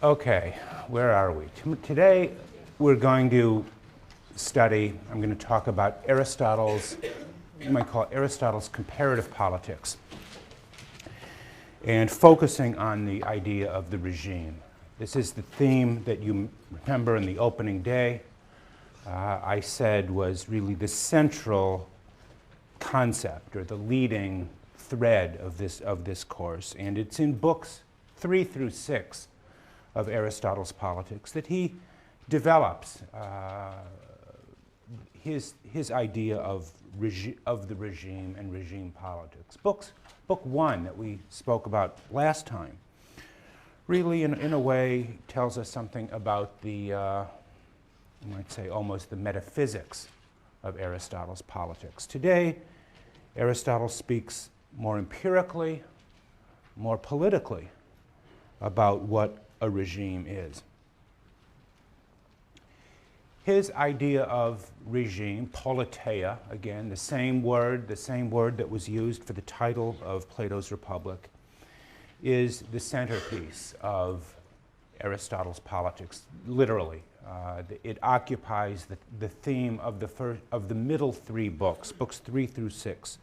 Okay, where are we? Today we're going to study, I'm going to talk about Aristotle's, you might call it Aristotle's comparative politics, and focusing on the idea of the regime. This is the theme that you remember in the opening day I said was really the central concept or the leading thread of this course, and it's in books 3 through 6 of Aristotle's Politics that he develops his idea of the regime and regime politics. Book 1 that we spoke about last time really in a way tells us something about the, you might say almost the metaphysics of Aristotle's Politics. Today, Aristotle speaks more empirically, more politically about what a regime is. His idea of regime, politeia, again, the same word that was used for the title of Plato's Republic, is the centerpiece of Aristotle's Politics, literally. It occupies the theme of the middle 3 books, books 3 through 6.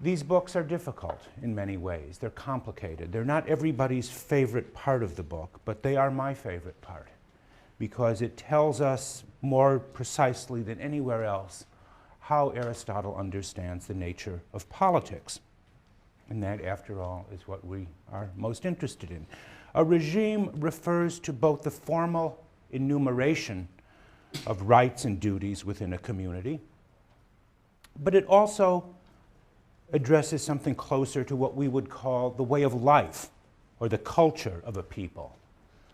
These books are difficult in many ways. They're complicated. They're not everybody's favorite part of the book, but they are my favorite part because it tells us more precisely than anywhere else how Aristotle understands the nature of politics. And that, after all, is what we are most interested in. A regime refers to both the formal enumeration of rights and duties within a community, but it also addresses something closer to what we would call the way of life or the culture of a people,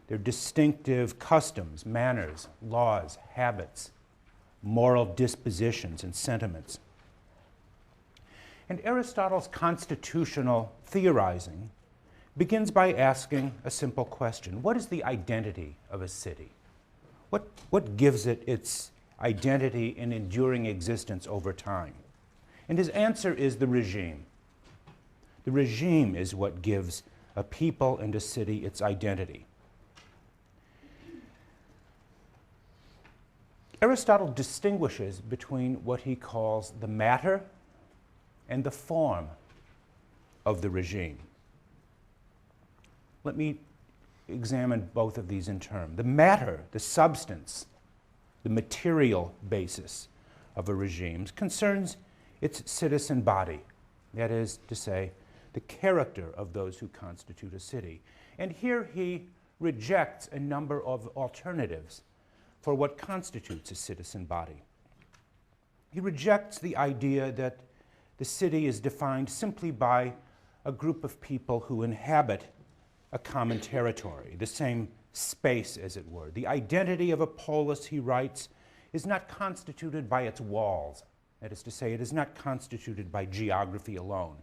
their distinctive customs, manners, laws, habits, moral dispositions, and sentiments. And Aristotle's constitutional theorizing begins by asking a simple question. What is the identity of a city? What gives it its identity and enduring existence over time? And his answer is the regime. The regime is what gives a people and a city its identity. Aristotle distinguishes between what he calls the matter and the form of the regime. Let me examine both of these in turn. The matter, the substance, the material basis of a regime concerns its citizen body, that is to say, the character of those who constitute a city. And here he rejects a number of alternatives for what constitutes a citizen body. He rejects the idea that the city is defined simply by a group of people who inhabit a common territory, the same space, as it were. The identity of a polis, he writes, is not constituted by its walls. That is to say, it is not constituted by geography alone.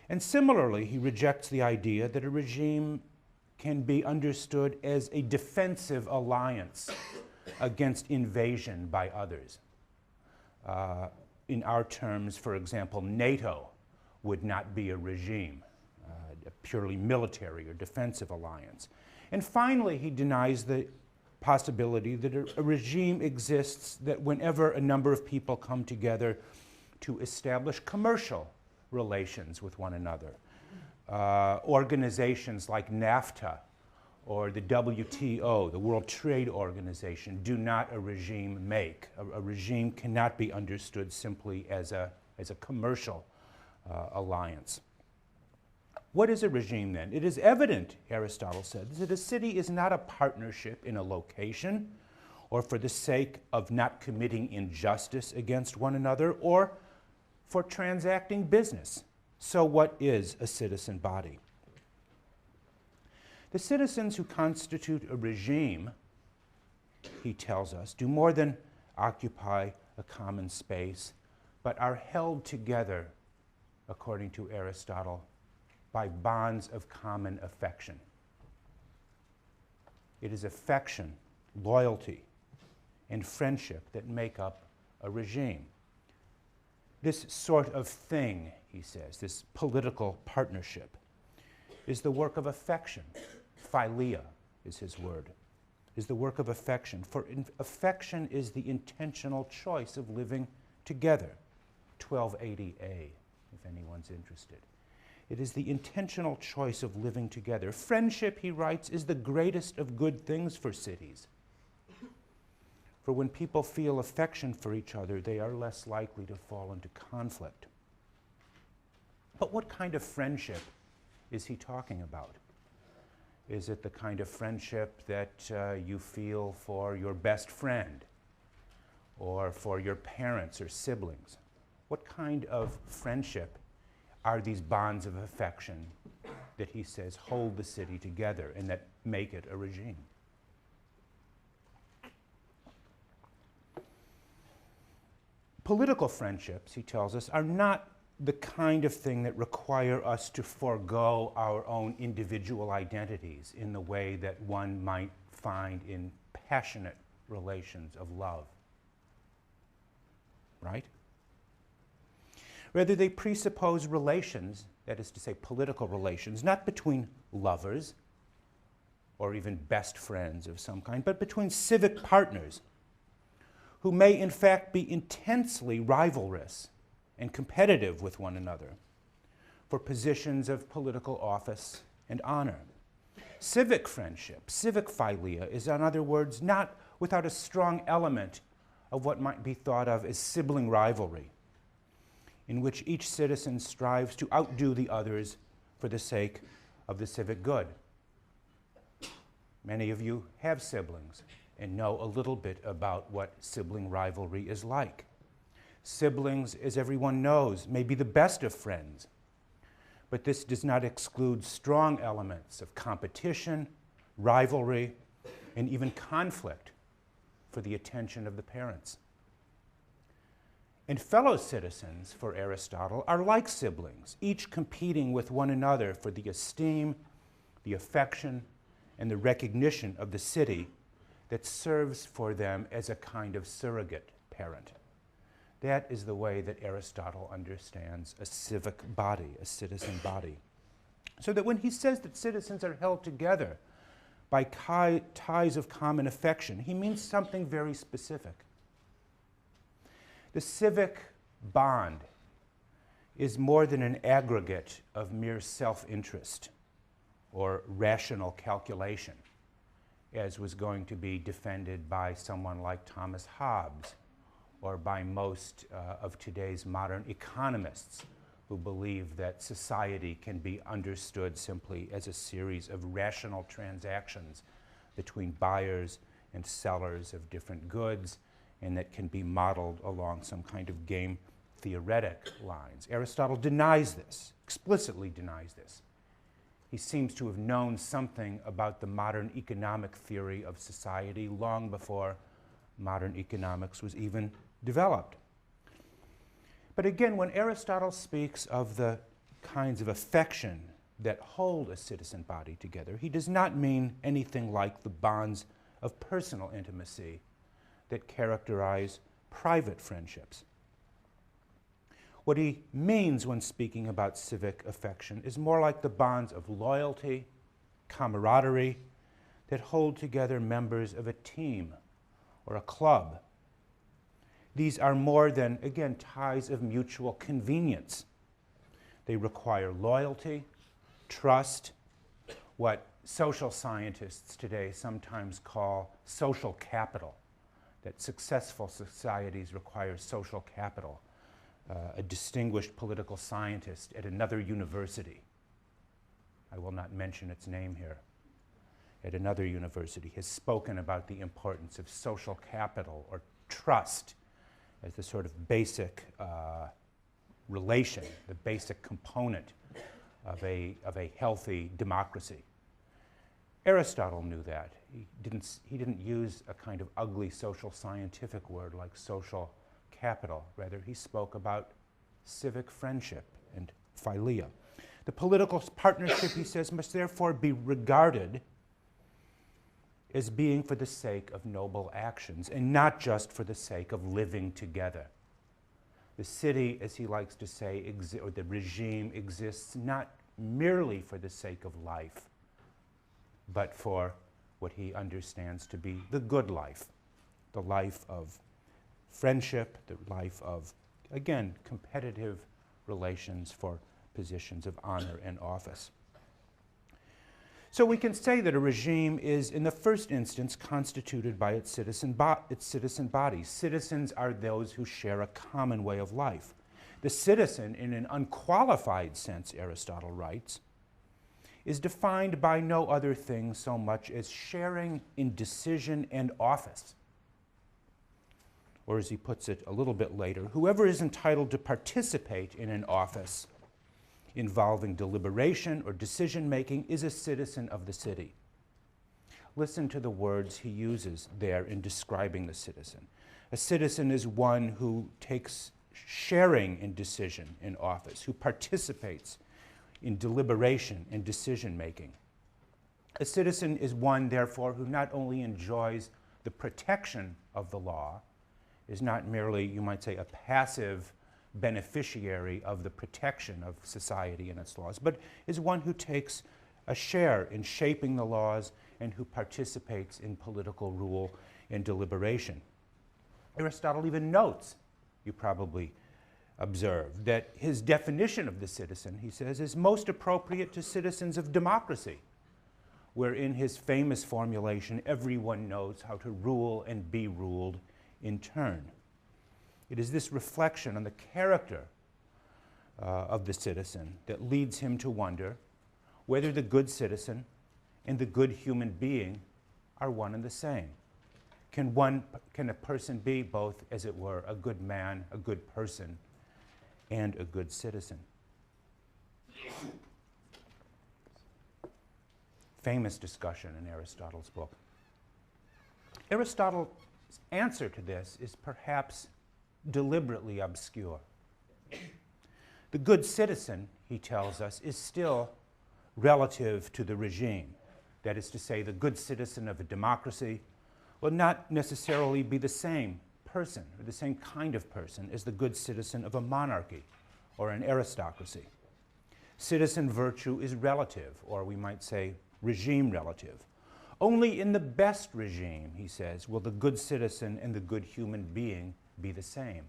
And similarly, he rejects the idea that a regime can be understood as a defensive alliance against invasion by others. In our terms, for example, NATO would not be a regime, a purely military or defensive alliance. And finally, he denies the possibility that a regime exists that whenever a number of people come together to establish commercial relations with one another. Organizations like NAFTA or the WTO, the World Trade Organization, do not a regime make. A regime cannot be understood simply as a commercial alliance. What is a regime then? It is evident, Aristotle said, that a city is not a partnership in a location or for the sake of not committing injustice against one another or for transacting business. So what is a citizen body? The citizens who constitute a regime, he tells us, do more than occupy a common space, but are held together, according to Aristotle, by bonds of common affection. It is affection, loyalty, and friendship that make up a regime. This sort of thing, he says, this political partnership, is the work of affection, philia is his word, is the work of affection. For affection is the intentional choice of living together. 1280a, if anyone's interested. It is the intentional choice of living together. Friendship, he writes, is the greatest of good things for cities. For when people feel affection for each other, they are less likely to fall into conflict. But what kind of friendship is he talking about? Is it the kind of friendship that you feel for your best friend or for your parents or siblings? What kind of friendship are these bonds of affection that he says hold the city together and that make it a regime? Political friendships, he tells us, are not the kind of thing that require us to forego our own individual identities in the way that one might find in passionate relations of love. Right? Rather, they presuppose relations, that is to say, political relations, not between lovers or even best friends of some kind, but between civic partners who may in fact be intensely rivalrous and competitive with one another for positions of political office and honor. Civic friendship, civic philia, is, in other words, not without a strong element of what might be thought of as sibling rivalry, in which each citizen strives to outdo the others for the sake of the civic good. Many of you have siblings and know a little bit about what sibling rivalry is like. Siblings, as everyone knows, may be the best of friends, but this does not exclude strong elements of competition, rivalry, and even conflict for the attention of the parents. And fellow citizens, for Aristotle, are like siblings, each competing with one another for the esteem, the affection, and the recognition of the city that serves for them as a kind of surrogate parent. That is the way that Aristotle understands a civic body, a citizen body. So that when he says that citizens are held together by ties of common affection, he means something very specific. The civic bond is more than an aggregate of mere self-interest or rational calculation, as was going to be defended by someone like Thomas Hobbes or by most of today's modern economists who believe that society can be understood simply as a series of rational transactions between buyers and sellers of different goods, and that can be modeled along some kind of game theoretic lines. Aristotle denies this, explicitly denies this. He seems to have known something about the modern economic theory of society long before modern economics was even developed. But again, when Aristotle speaks of the kinds of affection that hold a citizen body together, he does not mean anything like the bonds of personal intimacy that characterize private friendships. What he means when speaking about civic affection is more like the bonds of loyalty, camaraderie, that hold together members of a team or a club. These are more than, again, ties of mutual convenience. They require loyalty, trust, what social scientists today sometimes call social capital, that successful societies require social capital. A distinguished political scientist at another university, I will not mention its name here, at another university has spoken about the importance of social capital or trust as the sort of basic relation, the basic component of a healthy democracy. Aristotle knew that. He didn't use a kind of ugly social scientific word like social capital. Rather, he spoke about civic friendship and philia. The political partnership, he says, must therefore be regarded as being for the sake of noble actions and not just for the sake of living together. The city, as he likes to say, or the regime exists not merely for the sake of life, but for what he understands to be the good life, the life of friendship, the life of, again, competitive relations for positions of honor and office. So we can say that a regime is, in the first instance, constituted by its citizen bodies. Citizens are those who share a common way of life. The citizen, in an unqualified sense, Aristotle writes, is defined by no other thing so much as sharing in decision and office. Or as he puts it a little bit later, whoever is entitled to participate in an office involving deliberation or decision-making is a citizen of the city. Listen to the words he uses there in describing the citizen. A citizen is one who takes sharing in decision in office, who participates in deliberation and decision-making. A citizen is one, therefore, who not only enjoys the protection of the law, is not merely, you might say, a passive beneficiary of the protection of society and its laws, but is one who takes a share in shaping the laws and who participates in political rule and deliberation. Aristotle even notes, you probably observed, that his definition of the citizen, he says, is most appropriate to citizens of democracy, where in his famous formulation, everyone knows how to rule and be ruled in turn. It is this reflection on the character of the citizen that leads him to wonder whether the good citizen and the good human being are one and the same. Can a person be both, as it were, a good man, a good person, and a good citizen? Famous discussion in Aristotle's book. Aristotle's answer to this is perhaps deliberately obscure. The good citizen, he tells us, is still relative to the regime. That is to say, the good citizen of a democracy will not necessarily be the same person or the same kind of person as the good citizen of a monarchy or an aristocracy. Citizen virtue is relative, or we might say regime relative. Only in the best regime, he says, will the good citizen and the good human being be the same.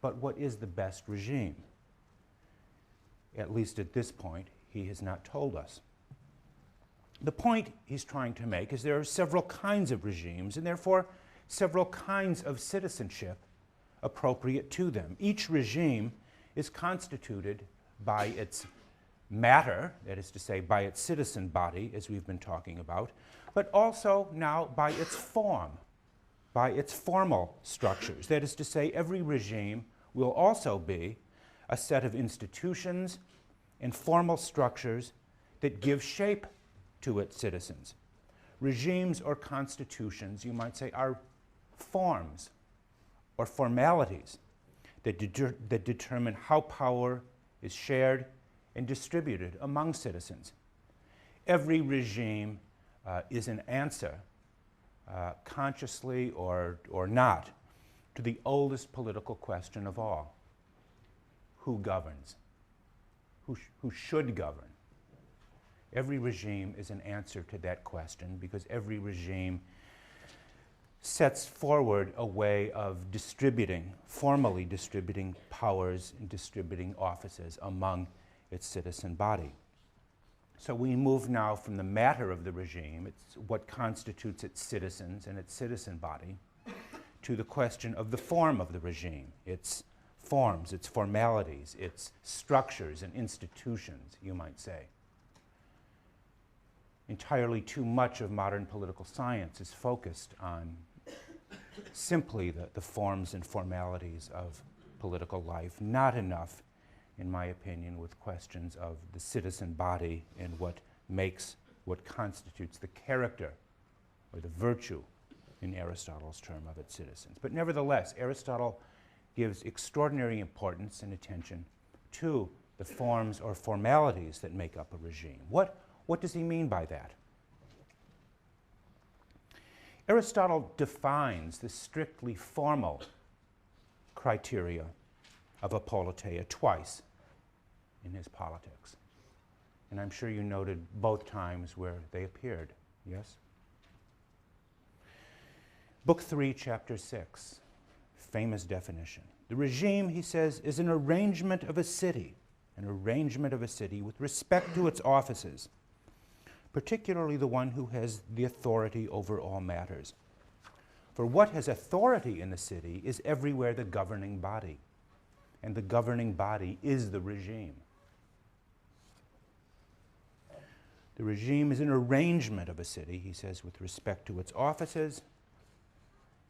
But what is the best regime? At least at this point, he has not told us. The point he's trying to make is there are several kinds of regimes and therefore several kinds of citizenship appropriate to them. Each regime is constituted by its matter, that is to say, by its citizen body, as we've been talking about, but also now by its form, by its formal structures. That is to say, every regime will also be a set of institutions and formal structures that give shape to its citizens. Regimes or constitutions, you might say, are forms or formalities that determine how power is shared and distributed among citizens. Every regime is an answer, consciously or not, to the oldest political question of all. Who governs? Who should govern? Every regime is an answer to that question because every regime sets forward a way of distributing, formally distributing powers and distributing offices among its citizen body. So we move now from the matter of the regime, it's what constitutes its citizens and its citizen body, to the question of the form of the regime, its forms, its formalities, its structures and institutions, you might say. Entirely too much of modern political science is focused on simply the forms and formalities of political life, not enough, in my opinion, with questions of the citizen body and what constitutes the character or the virtue, in Aristotle's term, of its citizens. But nevertheless, Aristotle gives extraordinary importance and attention to the forms or formalities that make up a regime. What does he mean by that? Aristotle defines the strictly formal criteria of a politeia twice in his Politics. And I'm sure you noted both times where they appeared, yes? Book 3, Chapter 6, famous definition. The regime, he says, is an arrangement of a city with respect to its offices, particularly the one who has the authority over all matters. For what has authority in the city is everywhere the governing body, and the governing body is the regime. The regime is an arrangement of a city, he says, with respect to its offices,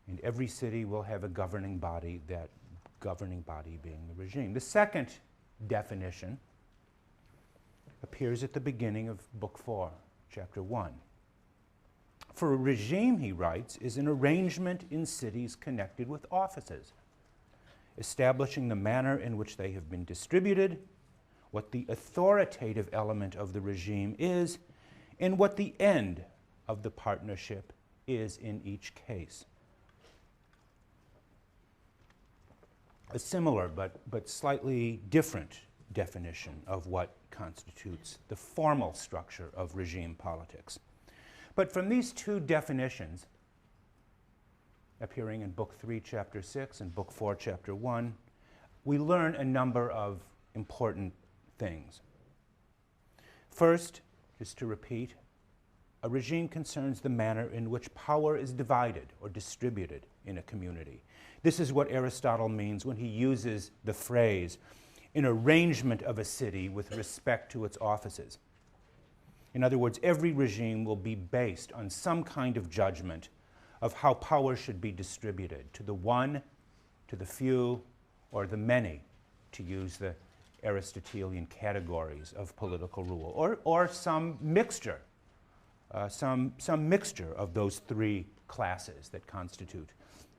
and every city will have a governing body, that governing body being the regime. The second definition appears at the beginning of Book 4, Chapter 1. For a regime, he writes, is an arrangement in cities connected with offices, establishing the manner in which they have been distributed, what the authoritative element of the regime is, and what the end of the partnership is in each case. A similar but slightly different definition of what constitutes the formal structure of regime politics. But from these two definitions, appearing in Book 3, Chapter 6, and Book 4, Chapter 1, we learn a number of important things. First, just to repeat, a regime concerns the manner in which power is divided or distributed in a community. This is what Aristotle means when he uses the phrase, an arrangement of a city with respect to its offices. In other words, every regime will be based on some kind of judgment of how power should be distributed, to the one, to the few, or the many, to use the Aristotelian categories of political rule, or some mixture, some mixture of those three classes that constitute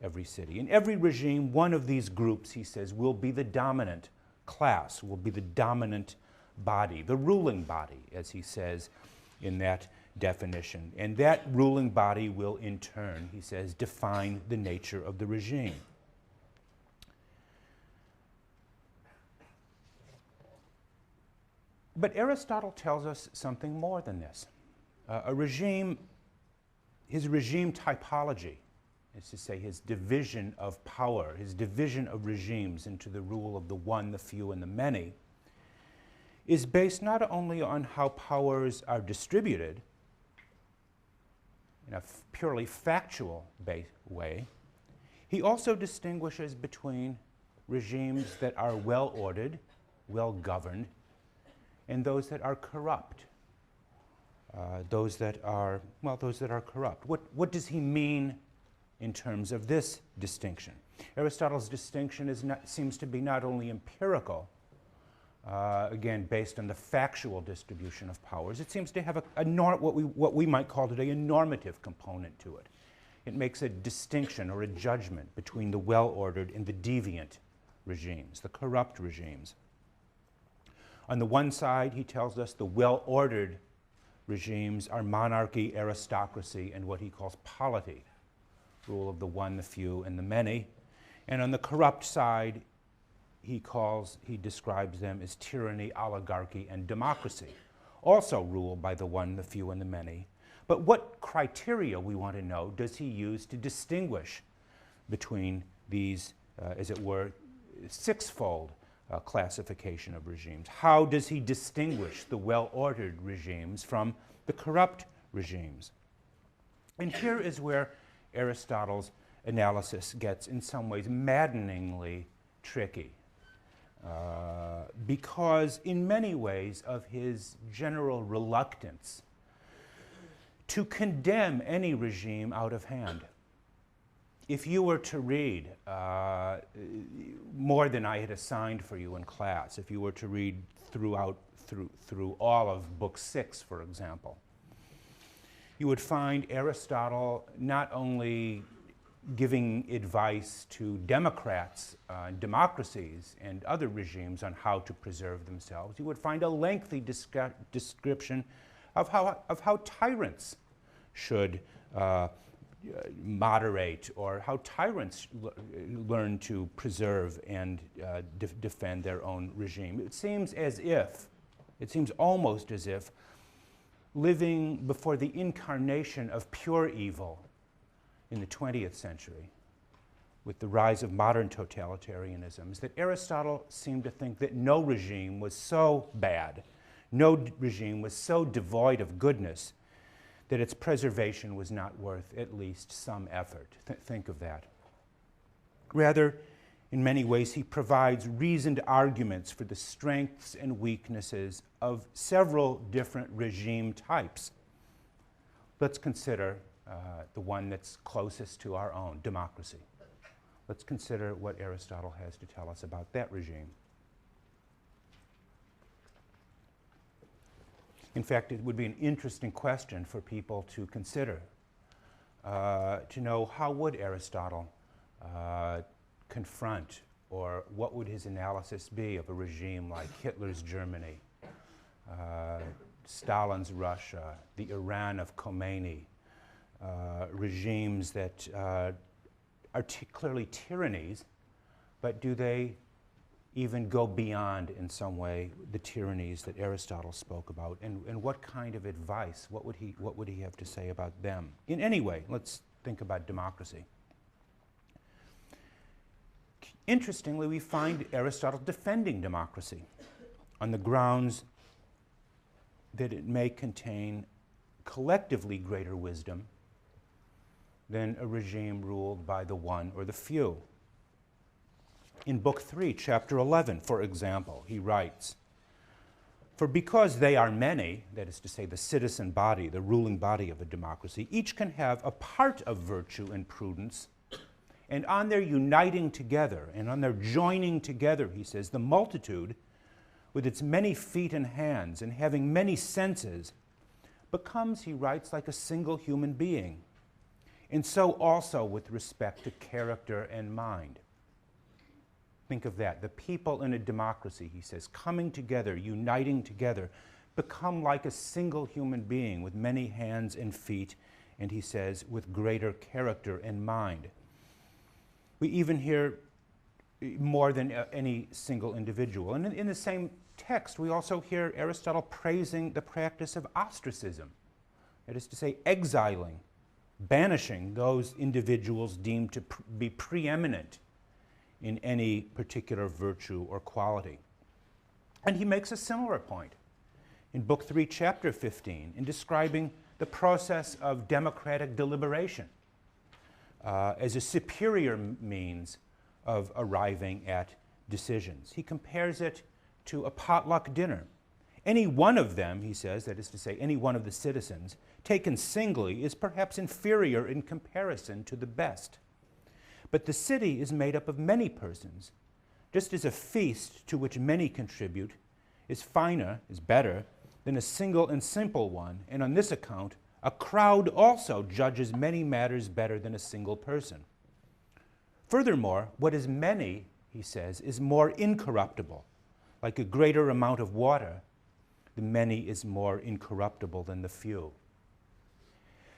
every city. In every regime, one of these groups, he says, will be the dominant class, will be the dominant body, the ruling body, as he says in that definition. And that ruling body will, in turn, he says, define the nature of the regime. But Aristotle tells us something more than this. His regime typology, is to say his division of power, his division of regimes into the rule of the one, the few, and the many, is based not only on how powers are distributed in a purely factual way, he also distinguishes between regimes that are well-ordered, well-governed, and those that are corrupt. Those that are corrupt. What does he mean in terms of this distinction? Aristotle's distinction seems to be not only empirical, again, based on the factual distribution of powers. It seems to have what we might call today a normative component to it. It makes a distinction or a judgment between the well-ordered and the deviant regimes, the corrupt regimes. On the one side, he tells us the well-ordered regimes are monarchy, aristocracy, and what he calls polity, rule of the one, the few, and the many. And on the corrupt side, he describes them as tyranny, oligarchy, and democracy, also ruled by the one, the few, and the many. But what criteria, we want to know, does he use to distinguish between these, as it were, sixfold classification of regimes? How does he distinguish the well-ordered regimes from the corrupt regimes? And here is where Aristotle's analysis gets, in some ways, maddeningly tricky. Because in many ways of his general reluctance to condemn any regime out of hand. If you were to read more than I had assigned for you in class, if you were to read through all of Book 6, for example, you would find Aristotle not only giving advice to democrats, democracies, and other regimes on how to preserve themselves. You would find a lengthy description of how tyrants should moderate, or how tyrants learn to preserve and defend their own regime. It seems as if It seems almost as if living before the incarnation of pure evil in the 20th century, with the rise of modern totalitarianisms, that Aristotle seemed to think that no regime was so bad, no regime was so devoid of goodness, that its preservation was not worth at least some effort. Think of that. Rather, in many ways, he provides reasoned arguments for the strengths and weaknesses of several different regime types. Let's consider the one that's closest to our own, democracy. Let's consider what Aristotle has to tell us about that regime. In fact, it would be an interesting question for people to consider, to know how would Aristotle confront, or what would his analysis be of a regime like Hitler's Germany, Stalin's Russia, the Iran of Khomeini, regimes that are clearly tyrannies, but do they even go beyond in some way the tyrannies that Aristotle spoke about, and what kind of advice, what would he have to say about them? In any way, let's think about democracy. Interestingly, we find Aristotle defending democracy on the grounds that it may contain collectively greater wisdom than a regime ruled by the one or the few. In Book 3, Chapter 11, for example, he writes, "For because they are many," that is to say the citizen body, the ruling body of a democracy, "each can have a part of virtue and prudence, and on their uniting together, and on their joining together," he says, "the multitude, with its many feet and hands, and having many senses, becomes," he writes, "like a single human being. And so also with respect to character and mind." Think of that. The people in a democracy, he says, coming together, uniting together, become like a single human being with many hands and feet, and he says, with greater character and mind. We even hear more than any single individual. And in the same text, we also hear Aristotle praising the practice of ostracism, that is to say, exiling, banishing those individuals deemed to be preeminent in any particular virtue or quality. And he makes a similar point in Book 3, Chapter 15, in describing the process of democratic deliberation as a superior means of arriving at decisions. He compares it to a potluck dinner. Any one of them, he says, that is to say, any one of the citizens, taken singly, is perhaps inferior in comparison to the best. But the city is made up of many persons, just as a feast to which many contribute is finer, is better, than a single and simple one, and on this account, a crowd also judges many matters better than a single person. Furthermore, what is many, he says, is more incorruptible. Like a greater amount of water, the many is more incorruptible than the few.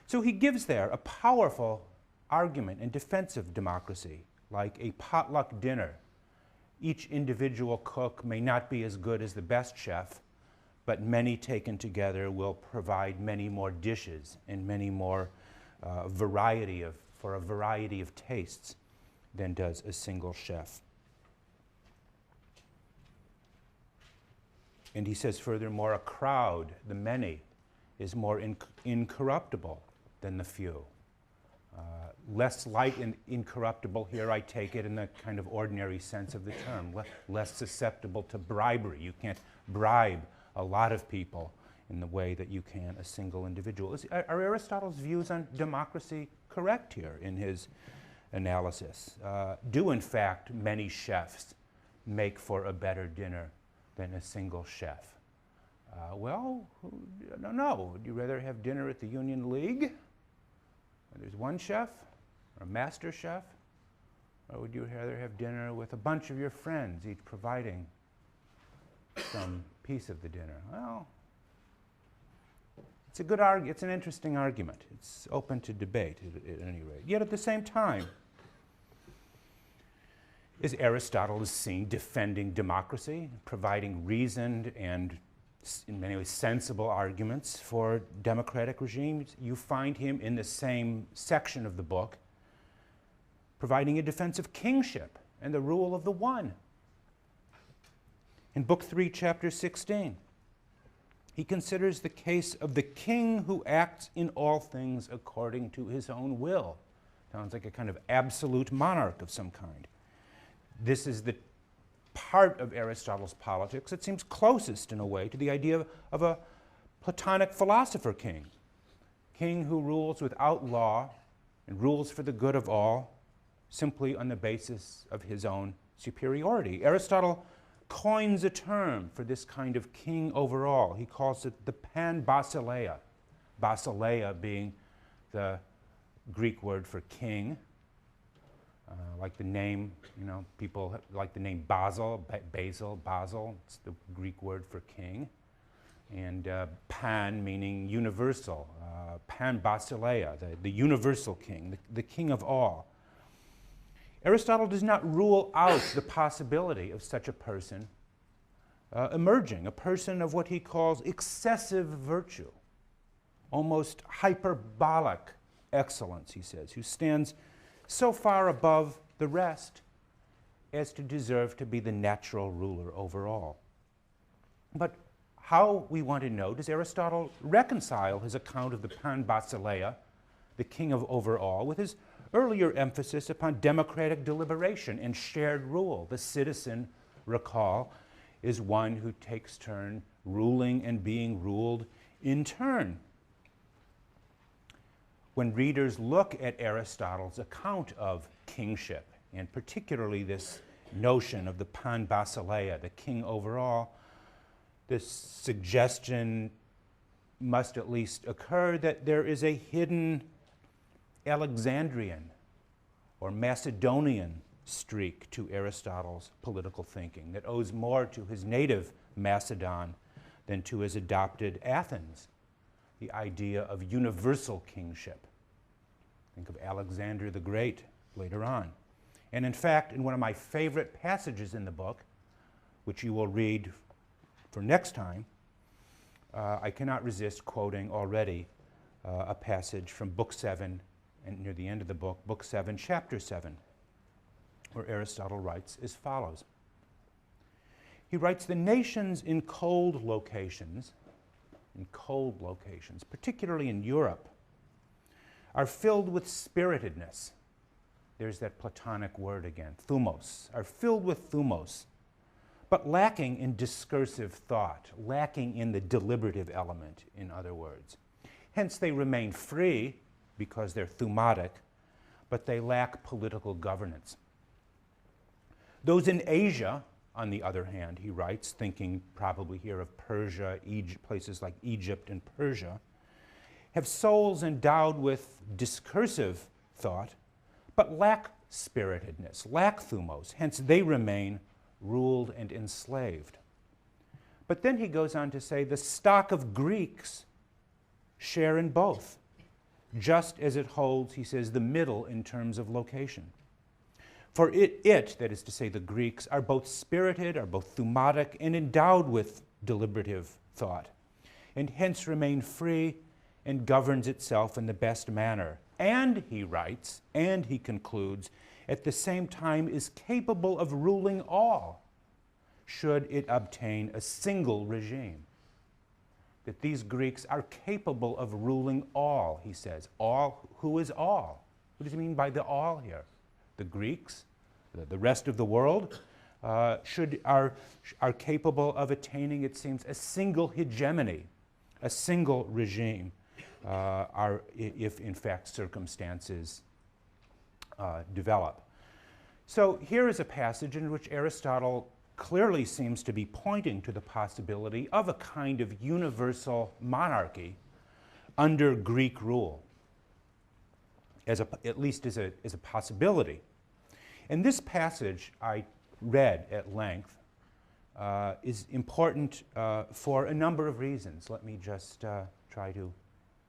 So he gives there a powerful argument in defense of democracy, like a potluck dinner. Each individual cook may not be as good as the best chef, but many taken together will provide many more dishes and many more for a variety of tastes than does a single chef. And he says furthermore, a crowd, the many, is more incorruptible than the few. Less light and incorruptible here, I take it in the kind of ordinary sense of the term, less susceptible to bribery. You can't bribe a lot of people in the way that you can a single individual. Are Aristotle's views on democracy correct here in his analysis? Do in fact many chefs make for a better dinner than a single chef? Well, I don't know. Would you rather have dinner at the Union League, where there's one chef, or a master chef? Or would you rather have dinner with a bunch of your friends, each providing some piece of the dinner? Well, it's a good argument. It's an interesting argument. It's open to debate at any rate. Yet at the same time, as Aristotle is seen defending democracy, providing reasoned and in many ways sensible arguments for democratic regimes. You find him in the same section of the book providing a defense of kingship and the rule of the one. In Book 3, Chapter 16, he considers the case of the king who acts in all things according to his own will. Sounds like a kind of absolute monarch of some kind. This is the part of Aristotle's politics that seems closest, in a way, to the idea of a Platonic philosopher king who rules without law and rules for the good of all, simply on the basis of his own superiority. Aristotle coins a term for this kind of king over all. He calls it the pan-basileia, basileia being the Greek word for king. Like the name, people like the name Basil, it's the Greek word for king. And pan meaning universal, pan-basileia, the universal king, the king of all. Aristotle does not rule out the possibility of such a person emerging, a person of what he calls excessive virtue, almost hyperbolic excellence, he says, who stands so far above the rest as to deserve to be the natural ruler over all. But how, we want to know, does Aristotle reconcile his account of the pan-basileia, the king of over all, with his earlier emphasis upon democratic deliberation and shared rule? The citizen, recall, is one who takes turn ruling and being ruled in turn. When readers look at Aristotle's account of kingship, and particularly this notion of the pan-basileia, the king over all, this suggestion must at least occur that there is a hidden Alexandrian or Macedonian streak to Aristotle's political thinking that owes more to his native Macedon than to his adopted Athens, the idea of universal kingship. Think of Alexander the Great later on. And in fact, in one of my favorite passages in the book, which you will read for next time, I cannot resist quoting already a passage from Book 7, and near the end of the book, Book 7, Chapter 7, where Aristotle writes as follows. He writes, "The nations in cold locations, particularly in Europe, are filled with spiritedness." There's that Platonic word again, thumos, are filled with thumos, but lacking in discursive thought, lacking in the deliberative element, in other words. Hence they remain free because they're thumatic, but they lack political governance. Those in Asia, on the other hand, he writes, thinking probably here of Persia, places like Egypt and Persia, have souls endowed with discursive thought, but lack spiritedness, lack thumos. Hence they remain ruled and enslaved. But then he goes on to say the stock of Greeks share in both, just as it holds, he says, the middle in terms of location. For it, that is to say the Greeks, are both spirited, are both thumatic, and endowed with deliberative thought, and hence remain free and governs itself in the best manner. And, he writes, and he concludes, at the same time is capable of ruling all, should it obtain a single regime. That these Greeks are capable of ruling all, he says. All, who is all? What does he mean by the all here? The Greeks, the rest of the world, are capable of attaining, it seems, a single hegemony, a single regime, if in fact circumstances develop. So here is a passage in which Aristotle clearly seems to be pointing to the possibility of a kind of universal monarchy under Greek rule, at least as a possibility. And this passage I read at length is important for a number of reasons. Let me just try to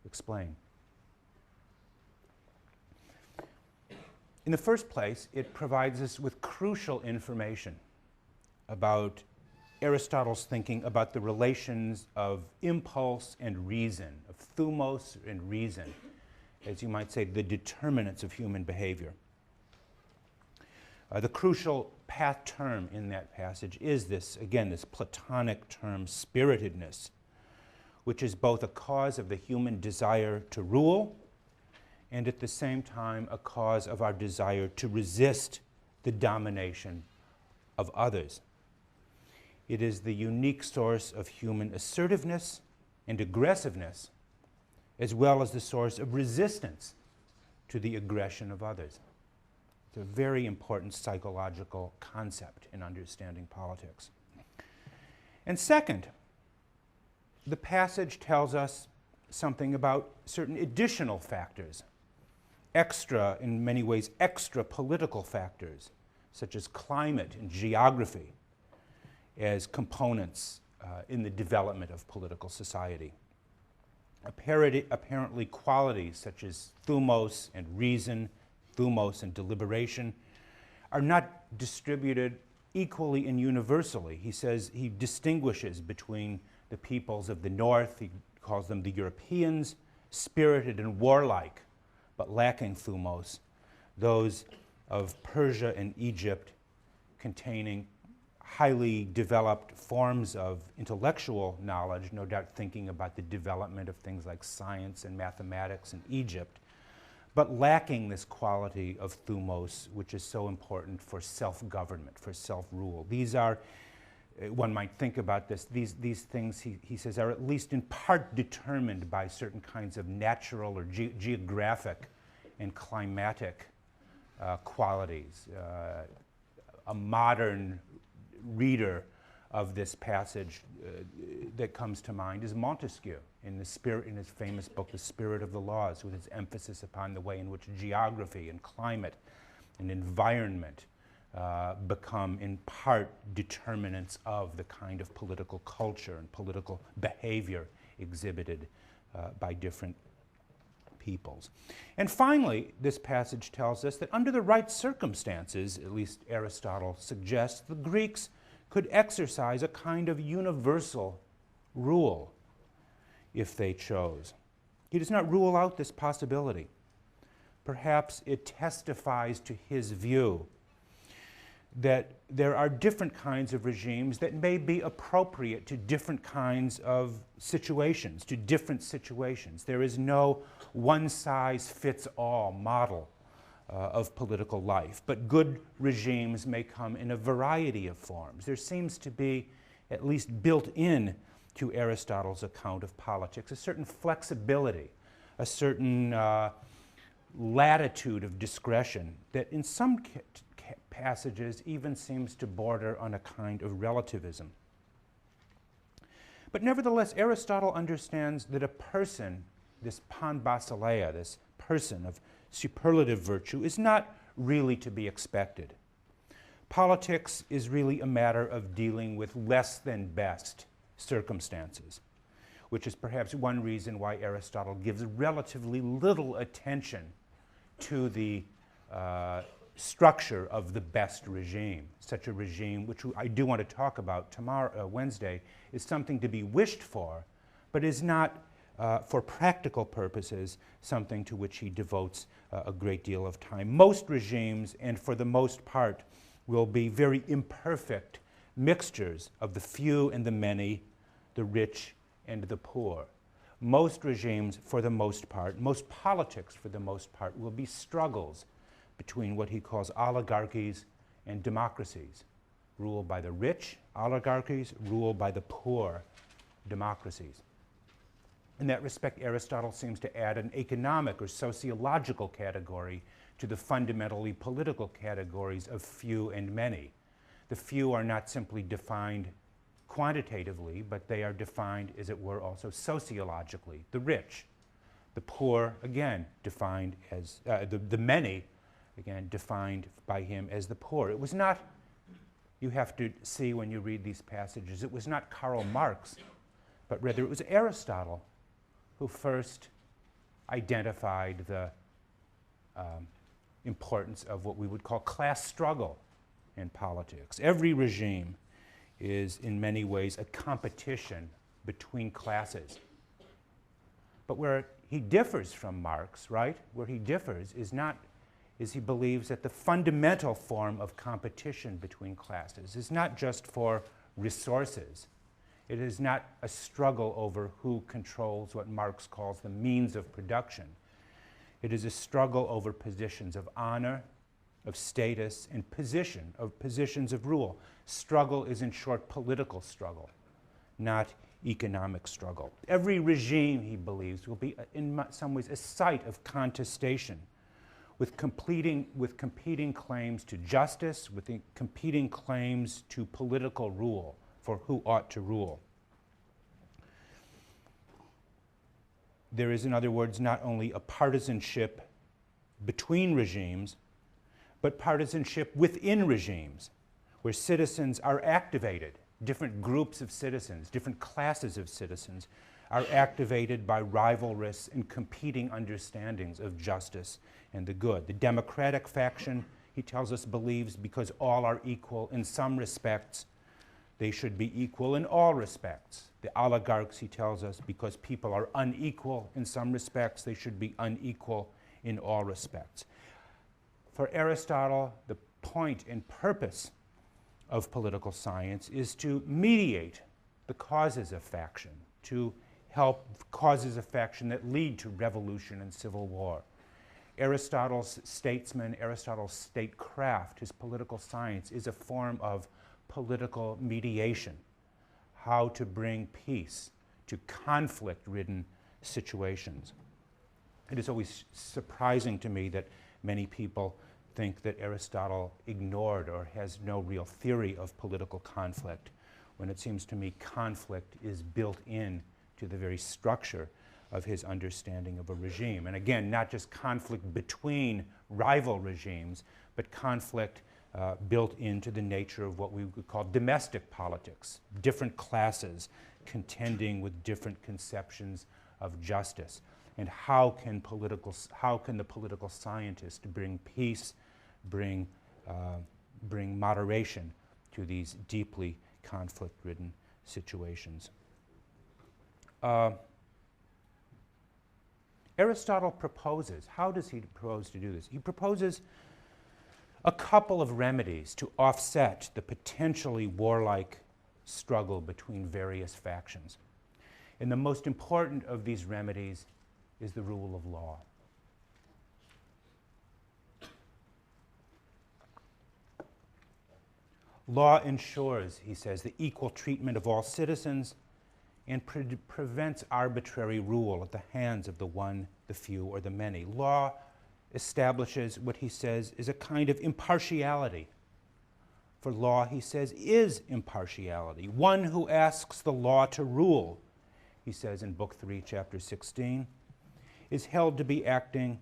explain. In the first place, it provides us with crucial information about Aristotle's thinking about the relations of impulse and reason, of thumos and reason, as you might say, the determinants of human behavior. The crucial term in that passage is this, again, this Platonic term, spiritedness, which is both a cause of the human desire to rule and at the same time a cause of our desire to resist the domination of others. It is the unique source of human assertiveness and aggressiveness, as well as the source of resistance to the aggression of others. It's a very important psychological concept in understanding politics. And second, the passage tells us something about certain additional factors, in many ways, extra political factors, such as climate and geography, as components in the development of political society. Apparently qualities such as thumos and reason, thumos and deliberation, are not distributed equally and universally. He says he distinguishes between the peoples of the north, he calls them the Europeans, spirited and warlike, but lacking thumos, those of Persia and Egypt containing highly developed forms of intellectual knowledge, no doubt thinking about the development of things like science and mathematics in Egypt, but lacking this quality of thumos, which is so important for self-government, for self-rule. These are, one might think about this, these things, he says, are at least in part determined by certain kinds of natural or geographic and climatic qualities. A modern reader of this passage that comes to mind is Montesquieu in his famous book, The Spirit of the Laws, with its emphasis upon the way in which geography and climate and environment become in part determinants of the kind of political culture and political behavior exhibited by different peoples. And finally, this passage tells us that under the right circumstances, at least Aristotle suggests, the Greeks could exercise a kind of universal rule if they chose. He does not rule out this possibility. Perhaps it testifies to his view that there are different kinds of regimes that may be appropriate to different kinds of situations, to different situations. There is no one-size-fits-all model of political life, but good regimes may come in a variety of forms. There seems to be, at least built in to Aristotle's account of politics, a certain flexibility, a certain latitude of discretion that in some passages even seems to border on a kind of relativism. But nevertheless, Aristotle understands that a person, this pan basileia, this person of superlative virtue, is not really to be expected. Politics is really a matter of dealing with less than best circumstances, which is perhaps one reason why Aristotle gives relatively little attention to the structure of the best regime. Such a regime, which I do want to talk about tomorrow, Wednesday, is something to be wished for, but is not, for practical purposes, something to which he devotes a great deal of time. Most regimes, and for the most part, will be very imperfect mixtures of the few and the many, the rich and the poor. Most regimes, for the most part, most politics, for the most part, will be struggles between what he calls oligarchies and democracies, ruled by the rich oligarchies, ruled by the poor democracies. In that respect, Aristotle seems to add an economic or sociological category to the fundamentally political categories of few and many. The few are not simply defined quantitatively, but they are defined, as it were, also sociologically. The rich, the poor, again, defined as, the many, again, defined by him as the poor. It was not, you have to see when you read these passages, it was not Karl Marx, but rather it was Aristotle who first identified the importance of what we would call class struggle in politics. Every regime is in many ways a competition between classes. But where he differs from Marx, right, where he differs is he believes that the fundamental form of competition between classes is not just for resources. It is not a struggle over who controls what Marx calls the means of production. It is a struggle over positions of honor, of status, and positions of rule. Struggle is, in short, political struggle, not economic struggle. Every regime, he believes, will be in some ways a site of contestation with competing claims to justice, with the competing claims to political rule, for who ought to rule. There is, in other words, not only a partisanship between regimes, but partisanship within regimes, where citizens are activated. Different groups of citizens, different classes of citizens are activated by rivalrous and competing understandings of justice and the good. The democratic faction, he tells us, believes because all are equal in some respects, they should be equal in all respects. The oligarchs, he tells us, because people are unequal in some respects, they should be unequal in all respects. For Aristotle, the point and purpose of political science is to mediate the causes of faction, to help causes of faction that lead to revolution and civil war. Aristotle's statesman, Aristotle's statecraft, his political science, is a form of political mediation, how to bring peace to conflict-ridden situations. It is always surprising to me that many people think that Aristotle ignored or has no real theory of political conflict, when it seems to me conflict is built in to the very structure of his understanding of a regime. And again, not just conflict between rival regimes, but conflict built into the nature of what we would call domestic politics, different classes contending with different conceptions of justice. And how can the political scientist bring peace, bring moderation to these deeply conflict-ridden situations? Aristotle proposes, how does he propose to do this? He proposes a couple of remedies to offset the potentially warlike struggle between various factions. And the most important of these remedies is the rule of law. Law ensures, he says, the equal treatment of all citizens and prevents arbitrary rule at the hands of the one, the few, or the many. Law establishes what he says is a kind of impartiality. For law, he says, is impartiality. One who asks the law to rule, he says in Book 3, Chapter 16, is held to be asking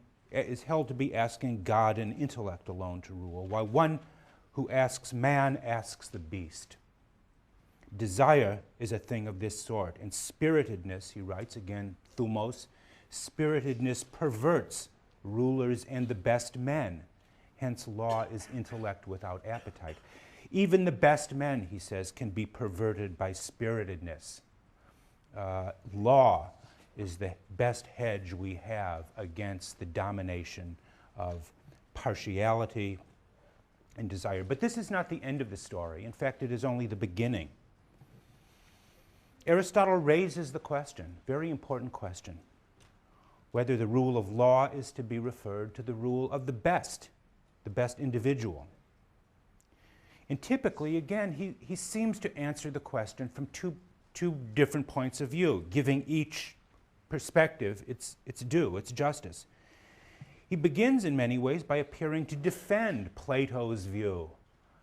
God and intellect alone to rule, while one who asks man asks the beast. Desire is a thing of this sort, and spiritedness, he writes, again, thumos, spiritedness perverts rulers and the best men. Hence, law is intellect without appetite. Even the best men, he says, can be perverted by spiritedness. Law is the best hedge we have against the domination of partiality and desire. But this is not the end of the story. In fact, it is only the beginning. Aristotle raises the question, very important question, whether the rule of law is to be referred to the rule of the best individual. And typically, again, he seems to answer the question from two different points of view, giving each perspective its due, its justice. He begins in many ways by appearing to defend Plato's view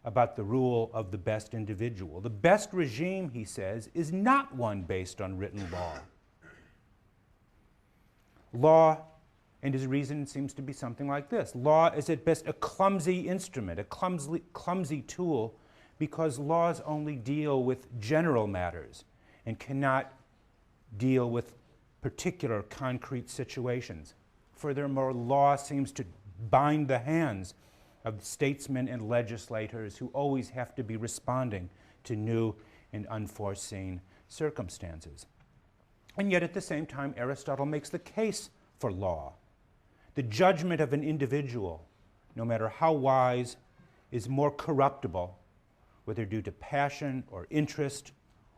about the rule of the best individual. The best regime, he says, is not one based on written law. Law, and his reason seems to be something like this. Law is at best a clumsy instrument, a clumsy tool, because laws only deal with general matters and cannot deal with particular concrete situations. Furthermore, law seems to bind the hands of statesmen and legislators who always have to be responding to new and unforeseen circumstances. And yet at the same time, Aristotle makes the case for law. The judgment of an individual, no matter how wise, is more corruptible, whether due to passion or interest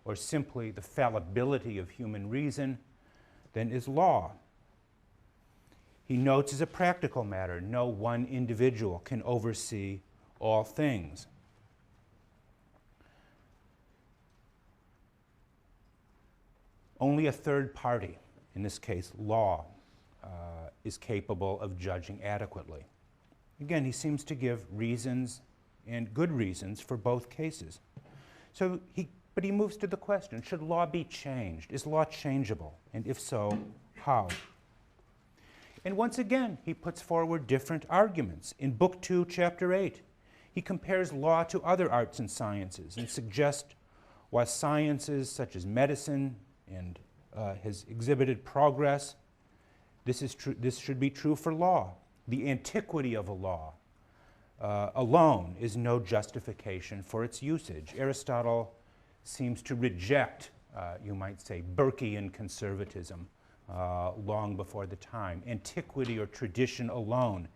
or simply the fallibility of human reason, than is law. He notes as a practical matter, no one individual can oversee all things. Only a third party, in this case law, is capable of judging adequately. Again, he seems to give reasons and good reasons for both cases. But he moves to the question, should law be changed? Is law changeable? And if so, how? And once again, he puts forward different arguments. In Book 2, Chapter 8, he compares law to other arts and sciences and suggests why sciences such as medicine and has exhibited progress, this should be true for law. The antiquity of a law alone is no justification for its usage. Aristotle seems to reject, you might say, Burkean conservatism long before the time. Antiquity or tradition alone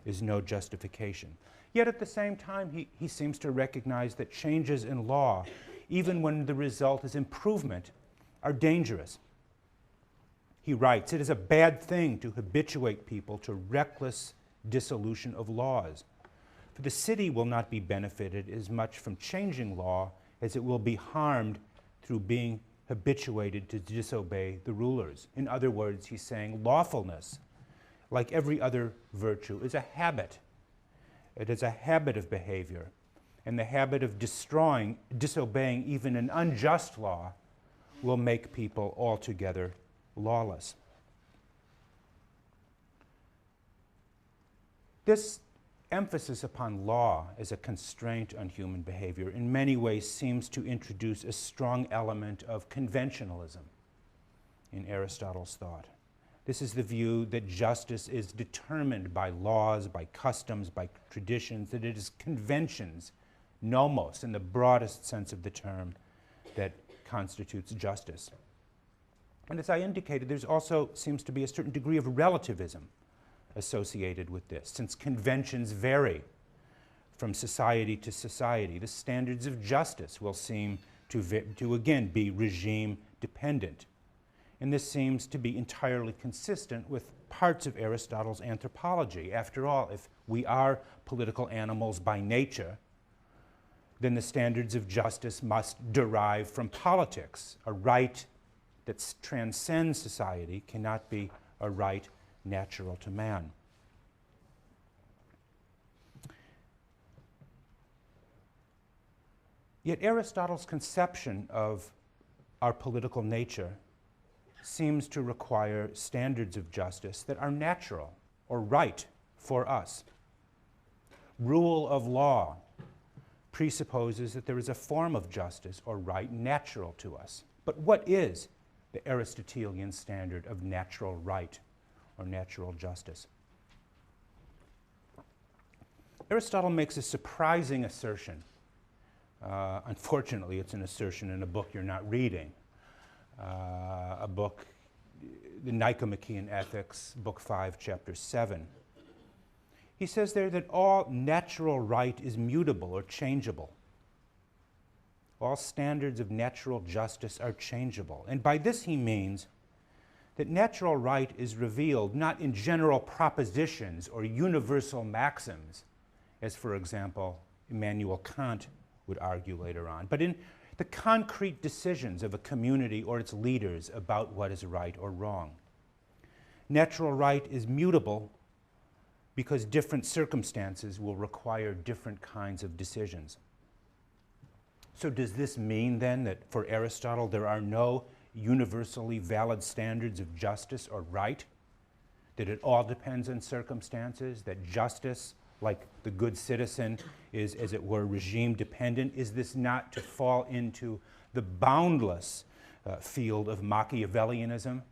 is no justification. Yet at the same time, he seems to recognize that changes in law, even when the result is improvement, are dangerous. He writes, "It is a bad thing to habituate people to reckless dissolution of laws. For the city will not be benefited as much from changing law as it will be harmed through being habituated to disobey the rulers." In other words, he's saying lawfulness, like every other virtue, is a habit. It is a habit of behavior. And the habit of disobeying even an unjust law will make people altogether lawless. This emphasis upon law as a constraint on human behavior in many ways seems to introduce a strong element of conventionalism in Aristotle's thought. This is the view that justice is determined by laws, by customs, by traditions, that it is conventions, nomos, in the broadest sense of the term, that constitutes justice. And as I indicated, there's also seems to be a certain degree of relativism associated with this. Since conventions vary from society to society, the standards of justice will seem to again be regime dependent. And this seems to be entirely consistent with parts of Aristotle's anthropology. After all, if we are political animals by nature, then the standards of justice must derive from politics. A right that transcends society cannot be a right natural to man. Yet Aristotle's conception of our political nature seems to require standards of justice that are natural or right for us. Rule of law presupposes that there is a form of justice or right natural to us. But what is the Aristotelian standard of natural right or natural justice? Aristotle makes a surprising assertion. Unfortunately, it's an assertion in a book you're not reading. A book, the Nicomachean Ethics, Book 5, Chapter 7. He says there that all natural right is mutable or changeable. All standards of natural justice are changeable. And by this he means that natural right is revealed not in general propositions or universal maxims, as, for example, Immanuel Kant would argue later on, but in the concrete decisions of a community or its leaders about what is right or wrong. Natural right is mutable because different circumstances will require different kinds of decisions. So does this mean then that for Aristotle there are no universally valid standards of justice or right? That it all depends on circumstances? That justice, like the good citizen, is, as it were, regime dependent? Is this not to fall into the boundless field of Machiavellianism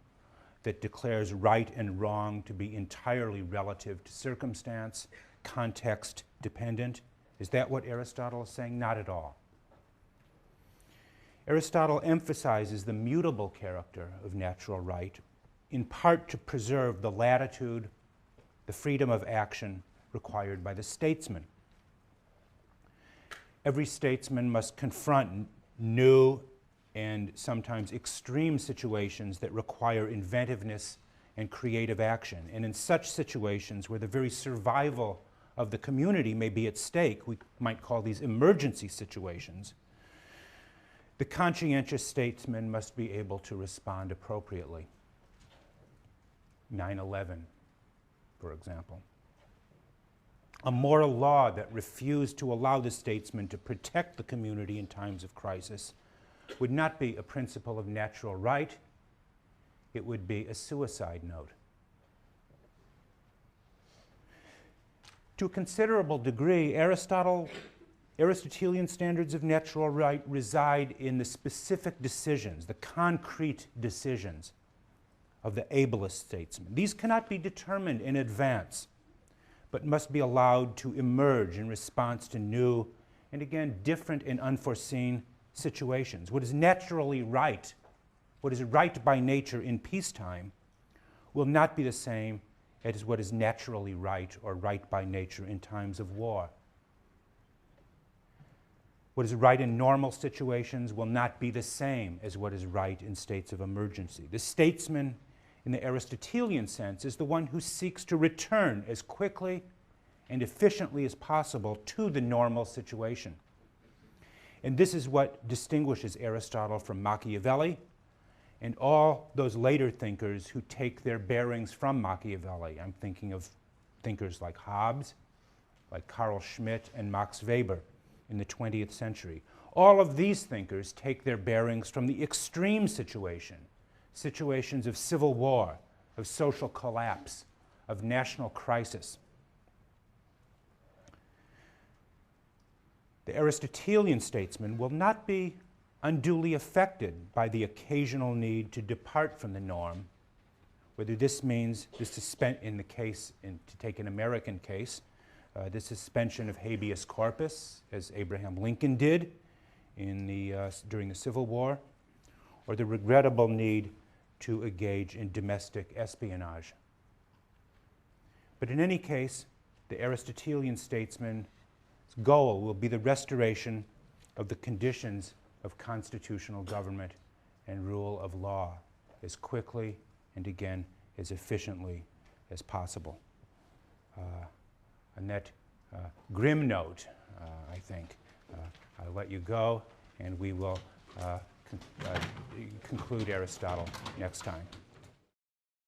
that declares right and wrong to be entirely relative to circumstance, context dependent? Is that what Aristotle is saying? Not at all. Aristotle emphasizes the mutable character of natural right, in part to preserve the latitude, the freedom of action required by the statesman. Every statesman must confront new and sometimes extreme situations that require inventiveness and creative action. And in such situations where the very survival of the community may be at stake, we might call these emergency situations, the conscientious statesman must be able to respond appropriately. 9/11, for example. A moral law that refused to allow the statesman to protect the community in times of crisis would not be a principle of natural right, it would be a suicide note. To a considerable degree, Aristotelian standards of natural right reside in the specific decisions, the concrete decisions of the ablest statesman. These cannot be determined in advance, but must be allowed to emerge in response to new and, again, different and unforeseen situations. What is naturally right, what is right by nature in peacetime, will not be the same as what is naturally right or right by nature in times of war. What is right in normal situations will not be the same as what is right in states of emergency. The statesman, in the Aristotelian sense, is the one who seeks to return as quickly and efficiently as possible to the normal situation. And this is what distinguishes Aristotle from Machiavelli and all those later thinkers who take their bearings from Machiavelli. I'm thinking of thinkers like Hobbes, like Carl Schmitt, and Max Weber in the 20th century. All of these thinkers take their bearings from the extreme situation, situations of civil war, of social collapse, of national crisis. The Aristotelian statesman will not be unduly affected by the occasional need to depart from the norm, whether this means the to take an American case, the suspension of habeas corpus, as Abraham Lincoln did during the Civil War, or the regrettable need to engage in domestic espionage. But in any case, the Aristotelian statesman's goal will be the restoration of the conditions of constitutional government and rule of law as quickly and, again, as efficiently as possible. On that grim note, I think, I'll let you go, and we will conclude Aristotle next time.